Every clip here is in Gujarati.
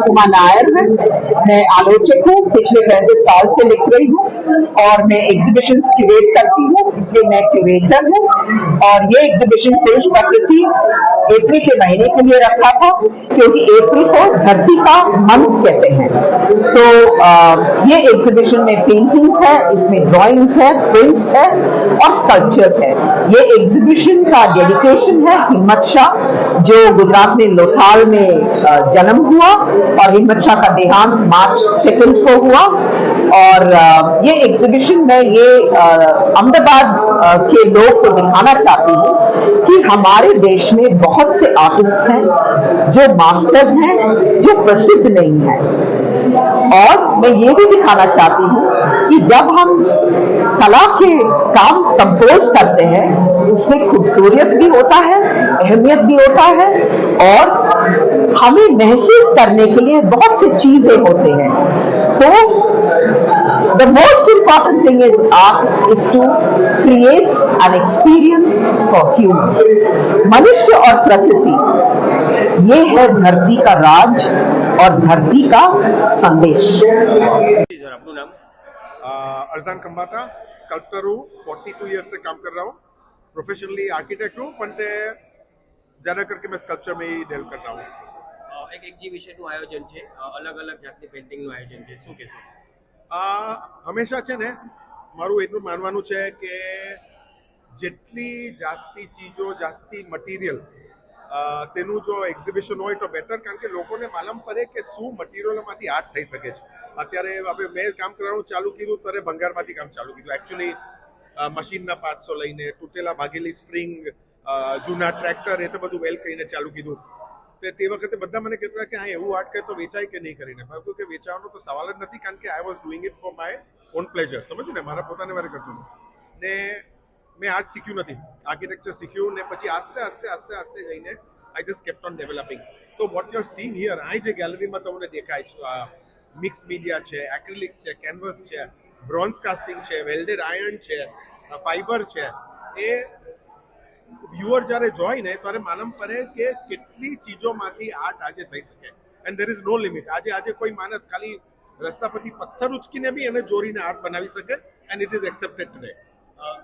नाम उमा नायर है। मैं आलोचक हूँ, पिछले 35 साल से लिख रही हूँ और मैं एग्जीबिशंस क्यूरेट करती हूँ, इसलिए मैं क्यूरेटर हूँ। और ये एग्जीबिशन पुरुष प्रकृति अप्रैल के महीने के लिए रखा था, क्योंकि अप्रैल को धरती का मंथ कहते हैं। तो ये एग्जीबिशन में पेंटिंग्स है, इसमें ड्राइंग्स है, प्रिंट्स है और स्कल्पचर्स है। ये एग्जीबिशन का डेडिकेशन है हिम्मत शाह, जो गुजरात में लोथाल में जन्म हुआ, और हिम्मत शाह का देहांत मार्च 2 को हुआ। और ये एग्जीबिशन में ये अहमदाबाद के लोग को दिखाना चाहती हूँ कि हमारे देश में बहुत से आर्टिस्ट हैं जो मास्टर्स हैं, जो प्रसिद्ध नहीं हैं। और मैं ये भी दिखाना चाहती हूँ कि जब हम कला के काम कंपोज करते हैं, उसमें खूबसूरत भी होता है, अहमियत भी होता है, और हमें महसूस करने के लिए बहुत सी चीजें होते हैं। तो the most important thing is art is to create an experience for humans. मनुष्य और प्रकृति, ये है धरती का राज और धरती का संदेश। आपનું નામ? अरजान कंबाटा, स्कल्प्टर हूँ, 42 ईयर्स से काम कर रहा हूँ। प्रोफेशनली आर्किटेक्ट हूँ, पण ते ज्यादा करके मैं स्कल्पचर में ही डेल करता हूँ। એક એક્ઝિબિશનનું આયોજન છે, અલગ અલગ જાતની પેઇન્ટિંગનું આયોજન છે, શું કહેશો? હંમેશા છે ને મારું એટલું માનવાનું છે કે જેટલી જાસ્તી ચીજો, જાસ્તી મટીરિયલ તેનું જો એક્ઝિબિશન હોય તો બેટર, કારણ કે લોકોને માલમ પડે કે શું મટીરિયલમાંથી આર્ટ થઈ શકે છે. અત્યારે હવે મેં કામ કરવાનું ચાલુ કર્યું ત્યારે ભંગારમાંથી કામ ચાલુ કર્યું. એકચ્યુઅલી મશીનના પાર્ટ્સો લઈને, તૂટેલા ભાગેલી સ્પ્રિંગ, જૂના ટ્રેક્ટર, એ તો બધું વેલ કરીને ચાલુ કીધું. તે વખતે બધા મને કહેતા કે હા એવું આર્ટ કરે તો વેચાય કે નહીં કરીને. મેં કહ્યું કે વેચાવાનો તો સવાલ જ નથી, કારણ કે I was doing it for my own pleasure. સમજો ને, મારા પોતાને વારે કરતો હતો. ને મેં આર્ટ શીખ્યું નથી, આર્કિટેક્ચર શીખ્યું, ને પછી આસ્તે આસ્તે આસ્તે આસ્તે જઈને I just kept on developing. તો what you are seeing here, આ જે ગેલેરીમાં તમને દેખાય છે, મિક્સ મીડિયા છે, એક્રિલિક્સ છે, કેનવસ છે, બ્રોન્ઝ કાસ્ટિંગ છે, વેલ્ડેડ આયર્ન છે, ફાઈબર છે, એ વ્યુઅર જ્યારે જોઈ ને ત્યારે માલમ પડે કે કેટલી ચીજોમાંથી આર્ટ આજે થઈ શકે. And there is no limit. આજે કોઈ માણસ ખાલી રસ્તા પરથી પથ્થર ઉચકીને બી એને જોડીને આર્ટ બનાવી શકે, and it is accepted today.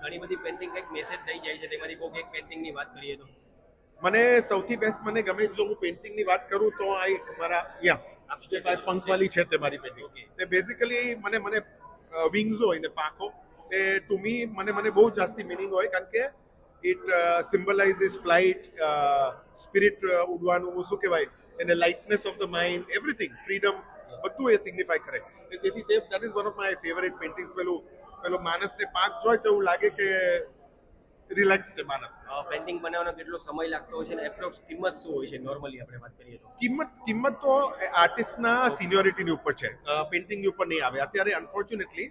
ઘણી બધી પેઇન્ટિંગ કંઈક મેસેજ થઈ જાય છે, તેમાંથી કોઈ એક પેઇન્ટિંગની વાત કરીએ તો મને સૌથી બેસ્ટ મને ગમે, જો હું પેઇન્ટિંગની વાત કરું તો આ એક મારા પંખવાલી છે તે મારી પેઇન્ટિંગ. તે બેઝિકલી મને વિંગ્સ હોય ને પાંખો, એ ટુ મી મને બહુ જાસ્તી મિનિંગ હોય, કારણ કે ઇટ સિમ્બલાઇઝિસ ફ્લાઇટ, સ્પિરિટ, ઉડવાનું, શું કહેવાય એને, lightness of the mind, everything, freedom, બધું એ સિગ્નિફાય કરે. તેથી that is one of my favourite paintings. પેલો માણસને પાંખ જોઈ તો એવું લાગે કે રિલેક્સ છે માણસ. પેઇન્ટિંગ બનાવવાનો કેટલો સમય લાગતો હોય છે ને એપ્રોક્સ કિંમત શું હોય છે નોર્મલી આપણે વાત કરીએ તો? કિંમત તો આર્ટિસ્ટના સિનિયોરિટીની ઉપર છે, પેઇન્ટિંગની ઉપર નહીં આવે. અત્યારે અનફોર્ચ્યુનેટલી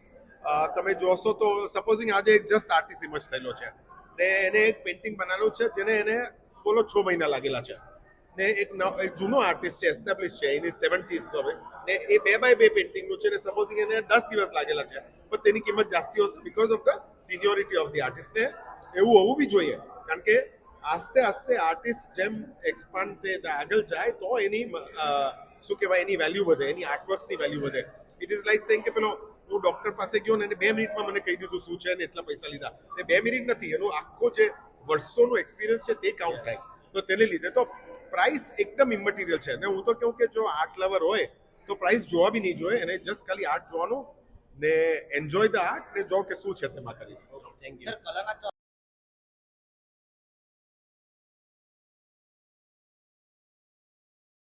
તમે જોશો તો સપોઝિંગ આજે એક જસ્ટ આર્ટિસ્ટ ઇમર્જ થયેલો છે, ને એને એક પેઇન્ટિંગ બનાવેલું છે જેને એને બોલો 6 મહિના લાગેલા છે. ને એક જૂનો આર્ટિસ્ટ છે, એસ્ટાબ્લિશ છે, એની 70s હવે, ને એ 2x2 પેઇન્ટિંગનું છે, ને સપોઝિંગ એને 10 દિવસ લાગેલા છે, પણ તેની કિંમત જાસ્તી હશે because of the seniority of the artist. ને એવું હોવું બી જોઈએ, કારણ કે આસ્તે આસ્તે આર્ટિસ્ટ જેમ એક્સપાન્ડ આગળ જાય તો એની શું કહેવાય, એની વેલ્યુ વધે, એની આર્ટવર્ક્સની વેલ્યુ વધે. ઇટ ઇઝ લાઈક સેઇંગ કે પેલો હું ડોક્ટર પાસે ગયો ને 2 મિનિટમાં મને કહી દીધું શું છે ને એટલા પૈસા લીધા. એ 2 મિનિટ નથી, એનું આખો જે વર્ષોનો એક્સપિરિયન્સ છે તે કાઉન્ટ થાય. તો તેને લીધે તો પ્રાઇસ એકદમ ઇમટીરિયલ છે. ને હું તો કહું કે જો આર્ટ લવર હોય તો પ્રાઇસ જોવા બી નહીં જોઈએ, એને જસ્ટ ખાલી આર્ટ જોવાનું ને એન્જોય ધ આર્ટ, ને જો કે શું છે તેમાં કરી. Thank you.